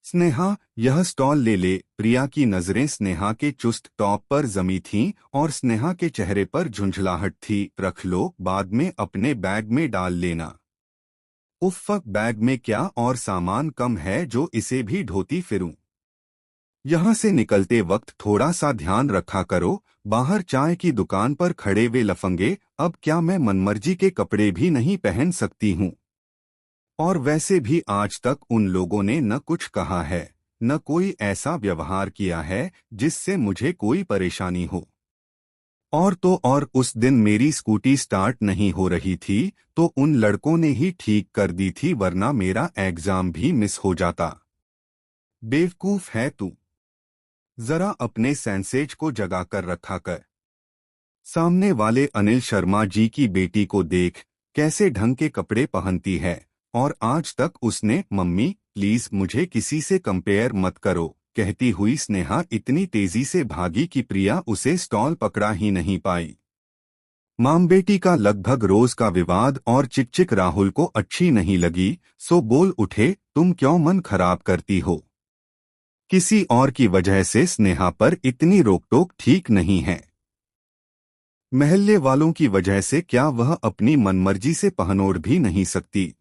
स्नेहा, यह स्टॉल ले ले। प्रिया की नजरें स्नेहा के चुस्त टॉप पर जमी थीं और स्नेहा के चेहरे पर झुंझलाहट थी। रख लो, बाद में अपने बैग में डाल लेना। उफ़, बैग में क्या और सामान कम है जो इसे भी ढोती फिरूं। यहाँ से निकलते वक्त थोड़ा सा ध्यान रखा करो। बाहर चाय की दुकान पर खड़े वे लफंगे, अब क्या मैं मनमर्जी के कपड़े भी नहीं पहन सकती हूँ? और वैसे भी आज तक उन लोगों ने न कुछ कहा है, न कोई ऐसा व्यवहार किया है जिससे मुझे कोई परेशानी हो। और तो और उस दिन मेरी स्कूटी स्टार्ट नहीं हो रही थी तो उन लड़कों ने ही ठीक कर दी थी, वरना मेरा एग्जाम भी मिस हो जाता। बेवकूफ है तू। जरा अपने सेंसेज को जगा कर रखा कर। सामने वाले अनिल शर्मा जी की बेटी को देख, कैसे ढंग के कपड़े पहनती है। और आज तक उसने मम्मी प्लीज मुझे किसी से कंपेयर मत करो कहती हुई स्नेहा इतनी तेजी से भागी कि प्रिया उसे स्टॉल पकड़ा ही नहीं पाई। माम बेटी का लगभग रोज का विवाद और चिकचिक राहुल को अच्छी नहीं लगी, सो बोल उठे, तुम क्यों मन खराब करती हो? किसी और की वजह से स्नेहा पर इतनी रोकटोक ठीक नहीं है। महल्ले वालों की वजह से क्या वह अपनी मनमर्जी से पहनोड़ भी नहीं सकती?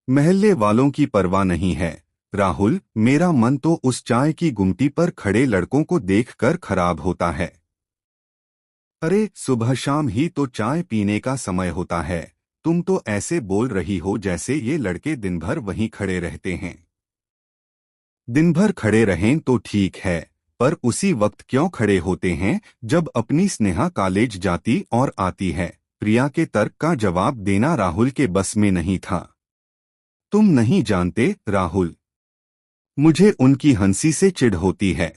महल्ले वालों की परवाह नहीं है। राहुल, मेरा मन तो उस चाय की गुमटी पर खड़े लड़कों को देखकर खराब होता है। अरे, सुबह शाम ही तो चाय पीने का समय होता है। तुम तो ऐसे बोल रही हो जैसे ये लड़के दिन भर वहीं खड़े रहते हैं। दिन भर खड़े रहें तो ठीक है, पर उसी वक्त क्यों खड़े होते हैं जब अपनी स्नेहा कॉलेज जाती और आती है? प्रिया के तर्क का जवाब देना राहुल के बस में नहीं था। तुम नहीं जानते राहुल, मुझे उनकी हंसी से चिढ़ होती है।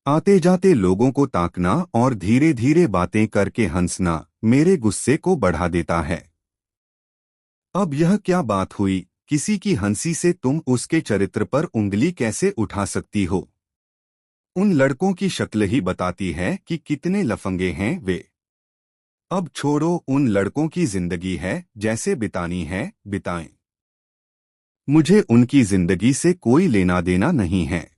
आते जाते लोगों को ताकना और धीरे धीरे बातें करके हंसना मेरे गुस्से को बढ़ा देता है। अब यह क्या बात हुई? किसी की हंसी से तुम उसके चरित्र पर उंगली कैसे उठा सकती हो? उन लड़कों की शक्ल ही बताती है कि कितने लफंगे हैं वे। अब छोड़ो, उन लड़कों की जिंदगी है, जैसे बितानी है बिताएं। मुझे उनकी जिंदगी से कोई लेना देना नहीं है।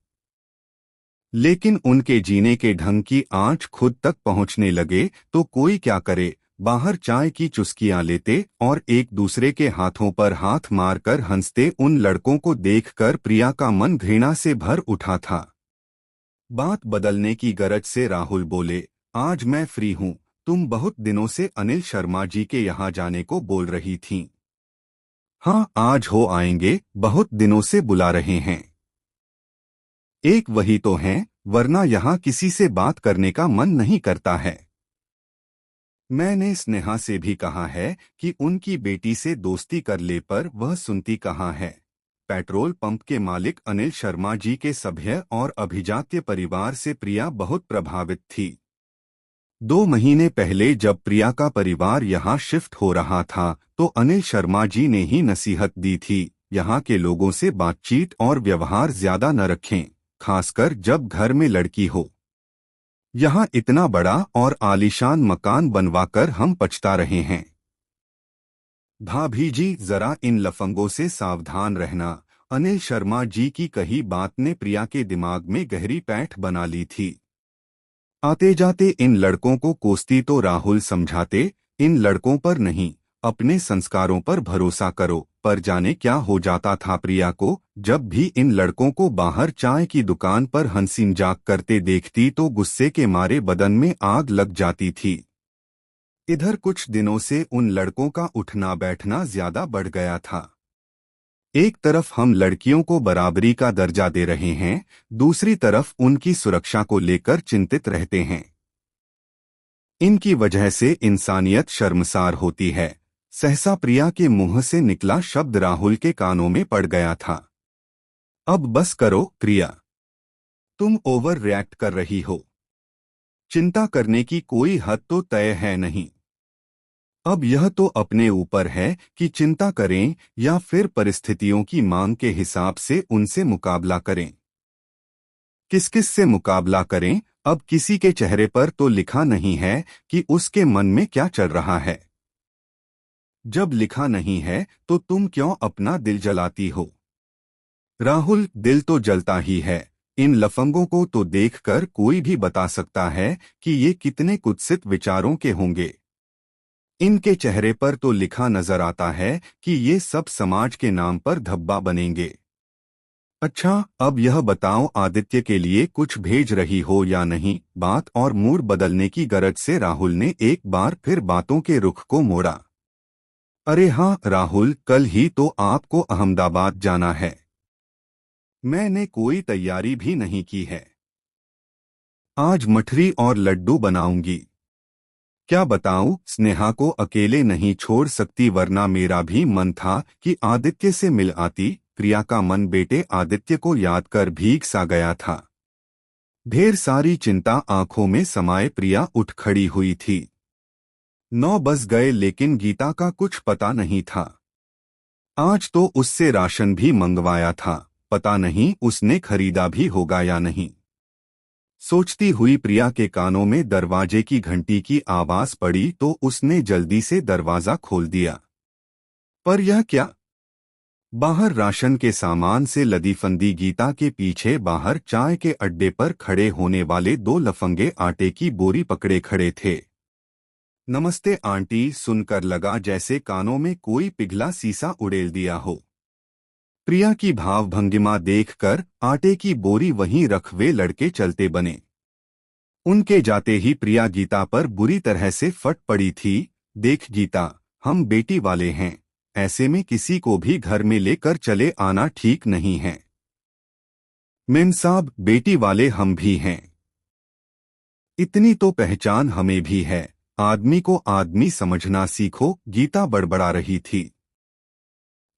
लेकिन उनके जीने के ढंग की आंच खुद तक पहुंचने लगे तो कोई क्या करे? बाहर चाय की चुस्कियां लेते और एक दूसरे के हाथों पर हाथ मारकर हंसते उन लड़कों को देखकर प्रिया का मन घृणा से भर उठा था। बात बदलने की गरज से राहुल बोले, आज मैं फ्री हूं। तुम बहुत दिनों से अनिल शर्मा जी के यहाँ जाने को बोल रही थीं। हाँ, आज हो आएंगे, बहुत दिनों से बुला रहे हैं। एक वही तो हैं, वरना यहाँ किसी से बात करने का मन नहीं करता है। मैंने स्नेहा से भी कहा है कि उनकी बेटी से दोस्ती कर ले, पर वह सुनती कहाँ है। पेट्रोल पंप के मालिक अनिल शर्मा जी के सभ्य और अभिजात्य परिवार से प्रिया बहुत प्रभावित थी। 2 महीने पहले जब प्रिया का परिवार यहाँ शिफ्ट हो रहा था तो अनिल शर्मा जी ने ही नसीहत दी थी, यहाँ के लोगों से बातचीत और व्यवहार ज्यादा न रखें, खासकर जब घर में लड़की हो। यहाँ इतना बड़ा और आलीशान मकान बनवाकर हम पछता रहे हैं। भाभी जी, जरा इन लफंगों से सावधान रहना। अनिल शर्मा जी की कही बात ने प्रिया के दिमाग में गहरी पैठ बना ली थी। आते जाते इन लड़कों को कोसती तो राहुल समझाते, इन लड़कों पर नहीं, अपने संस्कारों पर भरोसा करो। पर जाने क्या हो जाता था प्रिया को, जब भी इन लड़कों को बाहर चाय की दुकान पर हंसी मजाक करते देखती तो गुस्से के मारे बदन में आग लग जाती थी। इधर कुछ दिनों से उन लड़कों का उठना बैठना ज्यादा बढ़ गया था। एक तरफ हम लड़कियों को बराबरी का दर्जा दे रहे हैं, दूसरी तरफ उनकी सुरक्षा को लेकर चिंतित रहते हैं। इनकी वजह से इंसानियत शर्मसार होती है। सहसा प्रिया के मुंह से निकला शब्द राहुल के कानों में पड़ गया था। अब बस करो प्रिया, तुम ओवर रिएक्ट कर रही हो। चिंता करने की कोई हद तो तय है नहीं। अब यह तो अपने ऊपर है कि चिंता करें या फिर परिस्थितियों की मांग के हिसाब से उनसे मुकाबला करें। किस किस से मुकाबला करें? अब किसी के चेहरे पर तो लिखा नहीं है कि उसके मन में क्या चल रहा है। जब लिखा नहीं है तो तुम क्यों अपना दिल जलाती हो? राहुल, दिल तो जलता ही है। इन लफंगों को तो देखकर कोई भी बता सकता है कि ये कितने कुत्सित विचारों के होंगे। इनके चेहरे पर तो लिखा नजर आता है कि ये सब समाज के नाम पर धब्बा बनेंगे। अच्छा, अब यह बताओ, आदित्य के लिए कुछ भेज रही हो या नहीं? बात और मूड बदलने की गरज से राहुल ने एक बार फिर बातों के रुख को मोड़ा। अरे हाँ राहुल, कल ही तो आपको अहमदाबाद जाना है। मैंने कोई तैयारी भी नहीं की है। आज मठरी और लड्डू बनाऊंगी। क्या बताऊं, स्नेहा को अकेले नहीं छोड़ सकती, वरना मेरा भी मन था कि आदित्य से मिल आती। प्रिया का मन बेटे आदित्य को याद कर भीग सा गया था। ढेर सारी चिंता आंखों में समाये प्रिया उठ खड़ी हुई थी। 9 बज गए लेकिन गीता का कुछ पता नहीं था। आज तो उससे राशन भी मंगवाया था, पता नहीं उसने खरीदा भी होगा या नहीं। सोचती हुई प्रिया के कानों में दरवाजे की घंटी की आवाज पड़ी तो उसने जल्दी से दरवाजा खोल दिया। पर यह क्या? बाहर राशन के सामान से लदी फंदी गीता के पीछे बाहर चाय के अड्डे पर खड़े होने वाले 2 लफंगे आटे की बोरी पकड़े खड़े थे। नमस्ते आंटी, सुनकर लगा जैसे कानों में कोई पिघला सीसा उड़ेल दिया हो। प्रिया की भावभंगिमा देखकर आटे की बोरी वहीं रख वे लड़के चलते बने। उनके जाते ही प्रिया गीता पर बुरी तरह से फट पड़ी थी। देख गीता, हम बेटी वाले हैं, ऐसे में किसी को भी घर में लेकर चले आना ठीक नहीं है। मेम साहब, बेटी वाले हम भी हैं, इतनी तो पहचान हमें भी है। आदमी को आदमी समझना सीखो, गीता बड़बड़ा रही थी।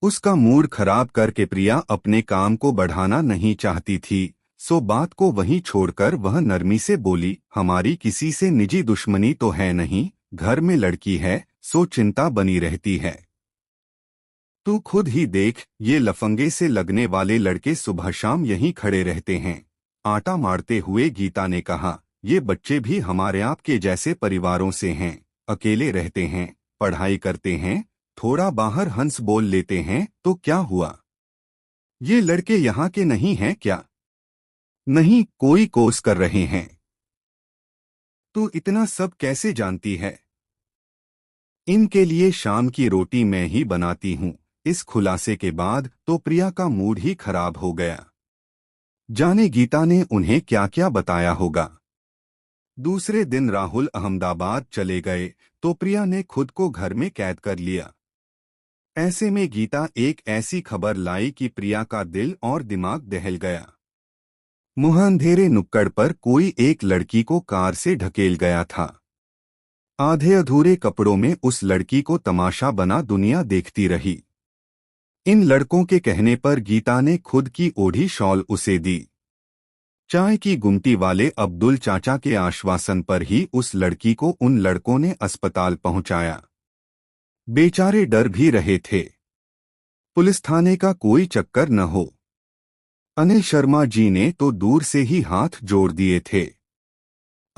उसका मूड खराब करके प्रिया अपने काम को बढ़ाना नहीं चाहती थी, सो बात को वहीं छोड़कर वह नरमी से बोली, हमारी किसी से निजी दुश्मनी तो है नहीं, घर में लड़की है सो चिंता बनी रहती है। तू खुद ही देख, ये लफंगे से लगने वाले लड़के सुबह शाम यहीं खड़े रहते हैं। आटा मारते हुए गीता ने कहा, ये बच्चे भी हमारे आपके जैसे परिवारों से हैं, अकेले रहते हैं, पढ़ाई करते हैं, थोड़ा बाहर हंस बोल लेते हैं तो क्या हुआ? ये लड़के यहाँ के नहीं हैं क्या? नहीं, कोई कोर्स कर रहे हैं। तू इतना सब कैसे जानती है? इनके लिए शाम की रोटी मैं ही बनाती हूँ। इस खुलासे के बाद तो प्रिया का मूड ही खराब हो गया। जाने गीता ने उन्हें क्या क्या बताया होगा। दूसरे दिन राहुल अहमदाबाद चले गए तो प्रिया ने खुद को घर में कैद कर लिया। ऐसे में गीता एक ऐसी खबर लाई कि प्रिया का दिल और दिमाग दहल गया। मुँह अंधेरे नुक्कड़ पर कोई एक लड़की को कार से ढकेल गया था। आधे अधूरे कपड़ों में उस लड़की को तमाशा बना दुनिया देखती रही। इन लड़कों के कहने पर गीता ने खुद की ओढ़ी शॉल उसे दी। चाय की गुमटी वाले अब्दुल चाचा के आश्वासन पर ही उस लड़की को उन लड़कों ने अस्पताल पहुंचाया। बेचारे डर भी रहे थे, पुलिस थाने का कोई चक्कर न हो। अनिल शर्मा जी ने तो दूर से ही हाथ जोड़ दिए थे।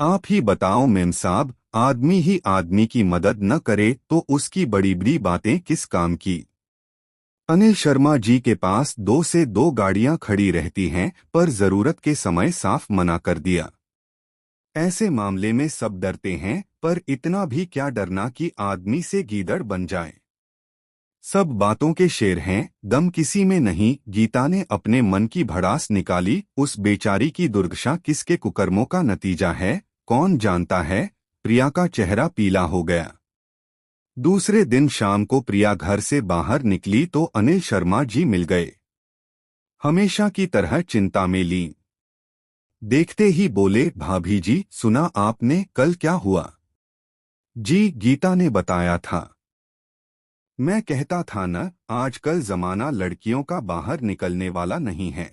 आप ही बताओ मेम साहब, आदमी ही आदमी की मदद न करे तो उसकी बड़ी बड़ी बातें किस काम की? अनिल शर्मा जी के पास 2 से 2 गाड़ियां खड़ी रहती हैं, पर जरूरत के समय साफ मना कर दिया। ऐसे मामले में सब डरते हैं, पर इतना भी क्या डरना कि आदमी से गीदड़ बन जाए। सब बातों के शेर हैं, दम किसी में नहीं। गीता ने अपने मन की भड़ास निकाली। उस बेचारी की दुर्दशा किसके कुकर्मों का नतीजा है, कौन जानता है। प्रिया का चेहरा पीला हो गया। दूसरे दिन शाम को प्रिया घर से बाहर निकली तो अनिल शर्मा जी मिल गए। हमेशा की तरह चिंता में लीन देखते ही बोले, भाभी जी, सुना आपने, कल क्या हुआ? जी, गीता ने बताया था। मैं कहता था न, आजकल जमाना लड़कियों का बाहर निकलने वाला नहीं है।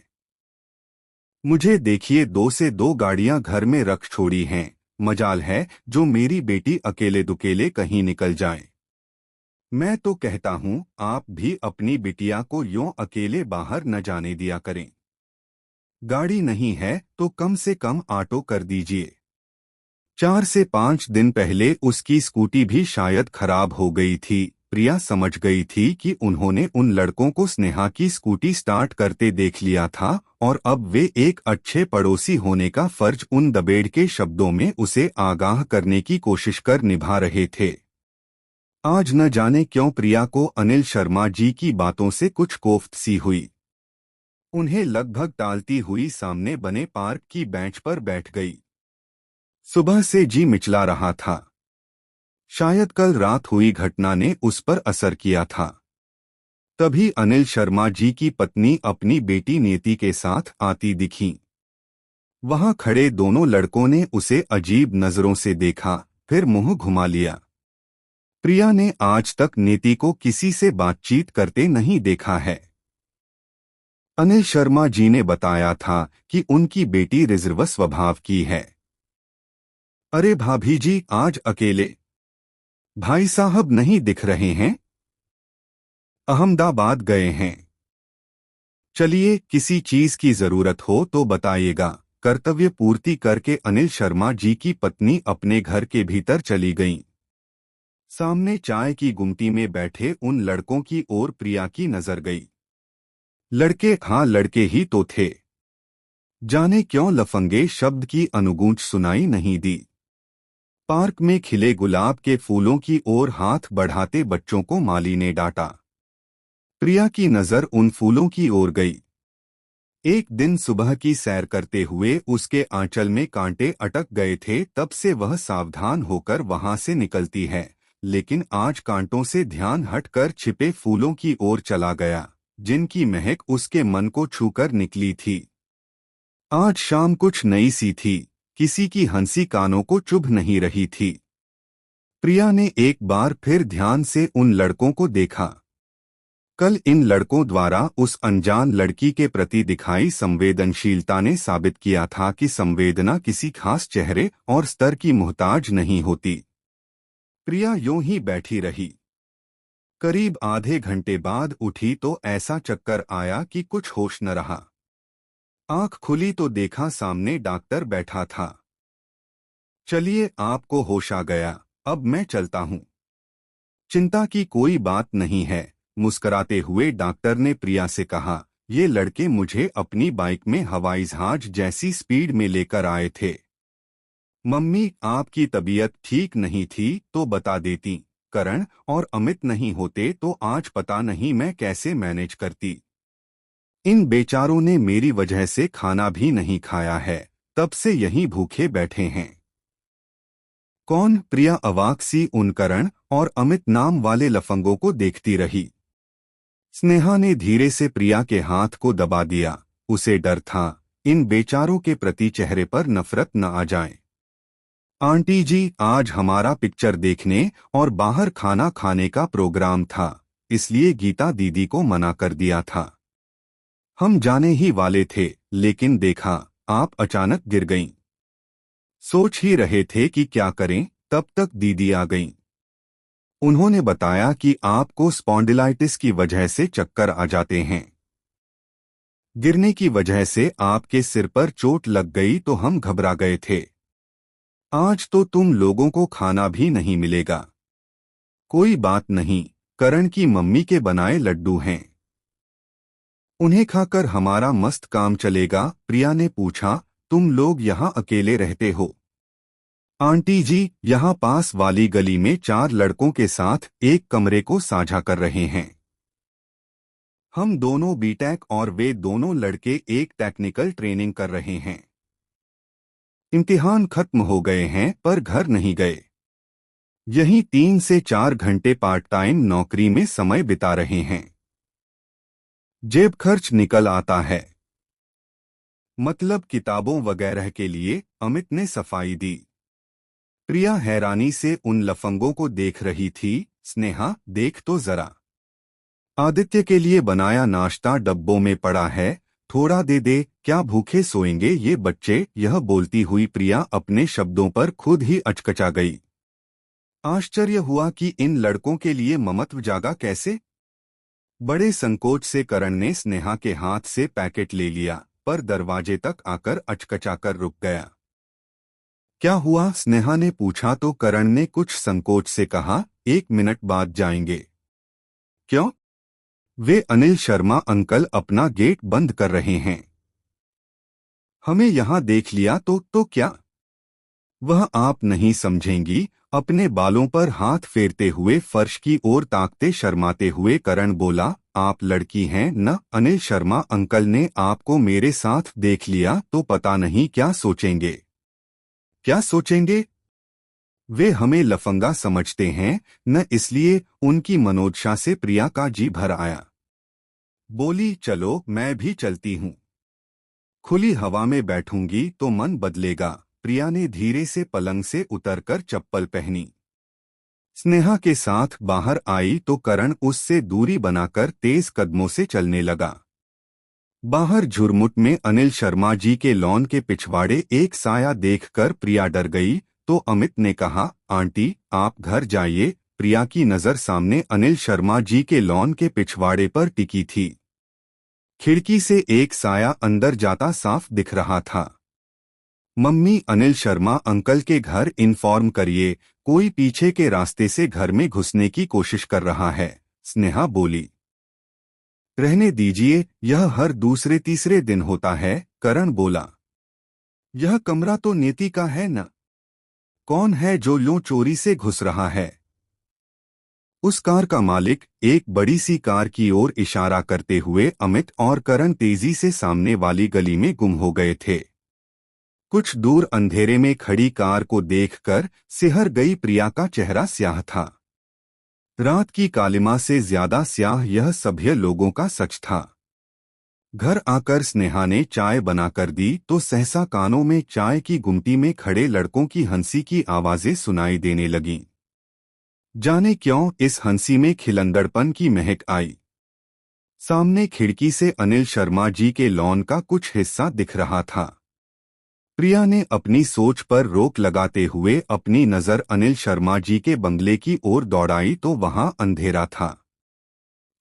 मुझे देखिए, 2 से 2 गाड़ियां घर में रख छोड़ी हैं। मजाल है जो मेरी बेटी अकेले दुकेले कहीं निकल जाए। मैं तो कहता हूँ आप भी अपनी बिटिया को यूं अकेले बाहर न जाने दिया करें। गाड़ी नहीं है तो कम से कम ऑटो कर दीजिए। 4 से 5 दिन पहले उसकी स्कूटी भी शायद खराब हो गई थी। प्रिया समझ गई थी कि उन्होंने उन लड़कों को स्नेहा की स्कूटी स्टार्ट करते देख लिया था और अब वे एक अच्छे पड़ोसी होने का फर्ज उन दबेड़ के शब्दों में उसे आगाह करने की कोशिश कर निभा रहे थे। आज न जाने क्यों प्रिया को अनिल शर्मा जी की बातों से कुछ कोफ्त सी हुई। उन्हें लगभग टालती हुई सामने बने पार्क की बेंच पर बैठ गई। सुबह से जी मिचला रहा था। शायद कल रात हुई घटना ने उस पर असर किया था। तभी अनिल शर्मा जी की पत्नी अपनी बेटी नेति के साथ आती दिखीं। वहां खड़े दोनों लड़कों ने उसे अजीब नजरों से देखा, फिर मुंह घुमा लिया। प्रिया ने आज तक नेति को किसी से बातचीत करते नहीं देखा है। अनिल शर्मा जी ने बताया था कि उनकी बेटी रिजर्व स्वभाव की है। अरे भाभी जी, आज अकेले? भाई साहब नहीं दिख रहे हैं? अहमदाबाद गए हैं। चलिए, किसी चीज की जरूरत हो तो बताइएगा। कर्तव्य पूर्ति करके अनिल शर्मा जी की पत्नी अपने घर के भीतर चली गईं। सामने चाय की गुमटी में बैठे उन लड़कों की ओर प्रिया की नजर गई। लड़के, हाँ लड़के ही तो थे। जाने क्यों लफंगे शब्द की अनुगूंज सुनाई नहीं दी। पार्क में खिले गुलाब के फूलों की ओर हाथ बढ़ाते बच्चों को माली ने डांटा। प्रिया की नजर उन फूलों की ओर गई। एक दिन सुबह की सैर करते हुए उसके आंचल में कांटे अटक गए थे, तब से वह सावधान होकर वहां से निकलती है, लेकिन आज कांटों से ध्यान हटकर छिपे फूलों की ओर चला गया, जिनकी महक उसके मन को छूकर निकली थी। आज शाम कुछ नई सी थी, किसी की हंसी कानों को चुभ नहीं रही थी। प्रिया ने एक बार फिर ध्यान से उन लड़कों को देखा। कल इन लड़कों द्वारा उस अनजान लड़की के प्रति दिखाई संवेदनशीलता ने साबित किया था कि संवेदना किसी खास चेहरे और स्तर की मोहताज नहीं होती। प्रिया यूं ही बैठी रही। करीब आधे घंटे बाद उठी तो ऐसा चक्कर आया कि कुछ होश न रहा। आंख खुली तो देखा सामने डॉक्टर बैठा था। चलिए, आपको होश आ गया, अब मैं चलता हूं। चिंता की कोई बात नहीं है, मुस्कुराते हुए डॉक्टर ने प्रिया से कहा। ये लड़के मुझे अपनी बाइक में हवाई जहाज जैसी स्पीड में लेकर आए थे। मम्मी, आपकी तबीयत ठीक नहीं थी तो बता देती। करण और अमित नहीं होते तो आज पता नहीं मैं कैसे मैनेज करती। इन बेचारों ने मेरी वजह से खाना भी नहीं खाया है, तब से यहीं भूखे बैठे हैं। कौन? प्रिया अवाक सी उन करण और अमित नाम वाले लफंगों को देखती रही। स्नेहा ने धीरे से प्रिया के हाथ को दबा दिया। उसे डर था इन बेचारों के प्रति चेहरे पर नफरत न आ जाए। आंटी जी, आज हमारा पिक्चर देखने और बाहर खाना खाने का प्रोग्राम था, इसलिए गीता दीदी को मना कर दिया था। हम जाने ही वाले थे, लेकिन देखा आप अचानक गिर गईं। सोच ही रहे थे कि क्या करें, तब तक दीदी आ गईं। उन्होंने बताया कि आपको स्पॉन्डिलाइटिस की वजह से चक्कर आ जाते हैं। गिरने की वजह से आपके सिर पर चोट लग गई तो हम घबरा गए थे। आज तो तुम लोगों को खाना भी नहीं मिलेगा। कोई बात नहीं, करण की मम्मी के बनाए लड्डू हैं, उन्हें खाकर हमारा मस्त काम चलेगा। प्रिया ने पूछा, तुम लोग यहाँ अकेले रहते हो? आंटी जी, यहाँ पास वाली गली में 4 लड़कों के साथ एक कमरे को साझा कर रहे हैं। हम दोनों बीटेक और वे दोनों लड़के एक टेक्निकल ट्रेनिंग कर रहे हैं। इम्तिहान खत्म हो गए हैं पर घर नहीं गए। यहीं 3 से 4 घंटे पार्ट टाइम नौकरी में समय बिता रहे हैं। जेब खर्च निकल आता है। मतलब किताबों वगैरह के लिए, अमित ने सफाई दी। प्रिया हैरानी से उन लफंगों को देख रही थी। स्नेहा, देख तो जरा, आदित्य के लिए बनाया नाश्ता डब्बों में पड़ा है, थोड़ा दे दे, क्या भूखे सोएंगे ये बच्चे। यह बोलती हुई प्रिया अपने शब्दों पर खुद ही अचकचा गई। आश्चर्य हुआ कि इन लड़कों के लिए ममत्व जागा कैसे। बड़े संकोच से करण ने स्नेहा के हाथ से पैकेट ले लिया, पर दरवाजे तक आकर अचकचाकर रुक गया। क्या हुआ? स्नेहा ने पूछा तो करण ने कुछ संकोच से कहा, 1 मिनट बाद जाएंगे। क्यों? वे अनिल शर्मा अंकल अपना गेट बंद कर रहे हैं। हमें यहाँ देख लिया तो क्या? वह आप नहीं समझेंगी। अपने बालों पर हाथ फेरते हुए फर्श की ओर ताकते शर्माते हुए करण बोला, आप लड़की हैं न? अनिल शर्मा अंकल ने आपको मेरे साथ देख लिया तो पता नहीं क्या सोचेंगे। क्या सोचेंगे? वे हमें लफंगा समझते हैं न, इसलिए उनकी मनोदशा से प्रिया का जी भर आया। बोली, चलो मैं भी चलती हूँ। खुली हवा में बैठूंगी तो मन बदलेगा। प्रिया ने धीरे से पलंग से उतरकर चप्पल पहनी। स्नेहा के साथ बाहर आई तो करण उससे दूरी बनाकर तेज कदमों से चलने लगा। बाहर झुरमुट में अनिल शर्मा जी के लॉन के पिछवाड़े एक साया देखकर प्रिया डर गई तो अमित ने कहा, आंटी आप घर जाइए। प्रिया की नजर सामने अनिल शर्मा जी के लॉन के पिछवाड़े पर टिकी थी। खिड़की से एक साया अंदर जाता साफ दिख रहा था। मम्मी, अनिल शर्मा अंकल के घर इन्फॉर्म करिए, कोई पीछे के रास्ते से घर में घुसने की कोशिश कर रहा है। स्नेहा बोली। रहने दीजिए, यह हर दूसरे तीसरे दिन होता है। करण बोला। यह कमरा तो नेति का है न? कौन है जो यूं चोरी से घुस रहा है? उस कार का मालिक। एक बड़ी सी कार की ओर इशारा करते हुए अमित और करण तेजी से सामने वाली गली में गुम हो गए थे। कुछ दूर अंधेरे में खड़ी कार को देखकर सिहर गई प्रिया का चेहरा स्याह था। रात की कालिमा से ज्यादा स्याह यह सभ्य लोगों का सच था। घर आकर स्नेहा ने चाय बनाकर दी तो सहसा कानों में चाय की गुमटी में खड़े लड़कों की हंसी की आवाजें सुनाई देने लगीं। जाने क्यों इस हंसी में खिलंदड़पन की महक आई। सामने खिड़की से अनिल शर्मा जी के लॉन का कुछ हिस्सा दिख रहा था। प्रिया ने अपनी सोच पर रोक लगाते हुए अपनी नजर अनिल शर्मा जी के बंगले की ओर दौड़ाई तो वहां अंधेरा था।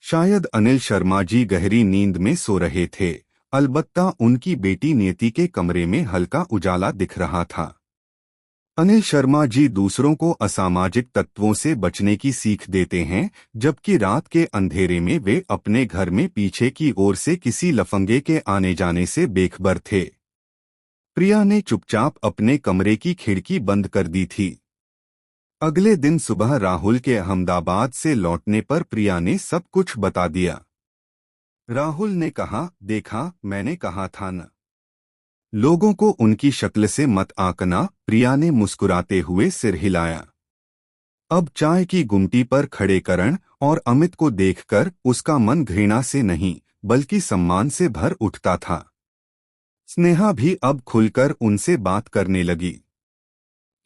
शायद अनिल शर्मा जी गहरी नींद में सो रहे थे। अलबत्ता उनकी बेटी नियति के कमरे में हल्का उजाला दिख रहा था। अनिल शर्मा जी दूसरों को असामाजिक तत्वों से बचने की सीख देते हैं, जबकि रात के अंधेरे में वे अपने घर में पीछे की ओर से किसी लफंगे के आने जाने से बेखबर थे। प्रिया ने चुपचाप अपने कमरे की खिड़की बंद कर दी थी। अगले दिन सुबह राहुल के अहमदाबाद से लौटने पर प्रिया ने सब कुछ बता दिया। राहुल ने कहा, देखा मैंने कहा था न। लोगों को उनकी शक्ल से मत आंकना। प्रिया ने मुस्कुराते हुए सिर हिलाया। अब चाय की गुमटी पर खड़े करण और अमित को देखकर उसका मन घृणा से नहीं बल्कि सम्मान से भर उठता था। स्नेहा भी अब खुलकर उनसे बात करने लगी।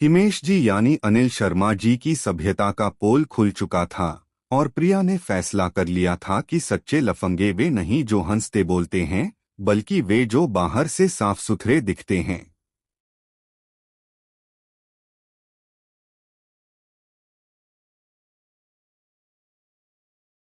हिमेश जी यानी अनिल शर्मा जी की सभ्यता का पोल खुल चुका था और प्रिया ने फैसला कर लिया था कि सच्चे लफंगे वे नहीं जो हंसते बोलते हैं, बल्कि वे जो बाहर से साफ सुथरे दिखते हैं।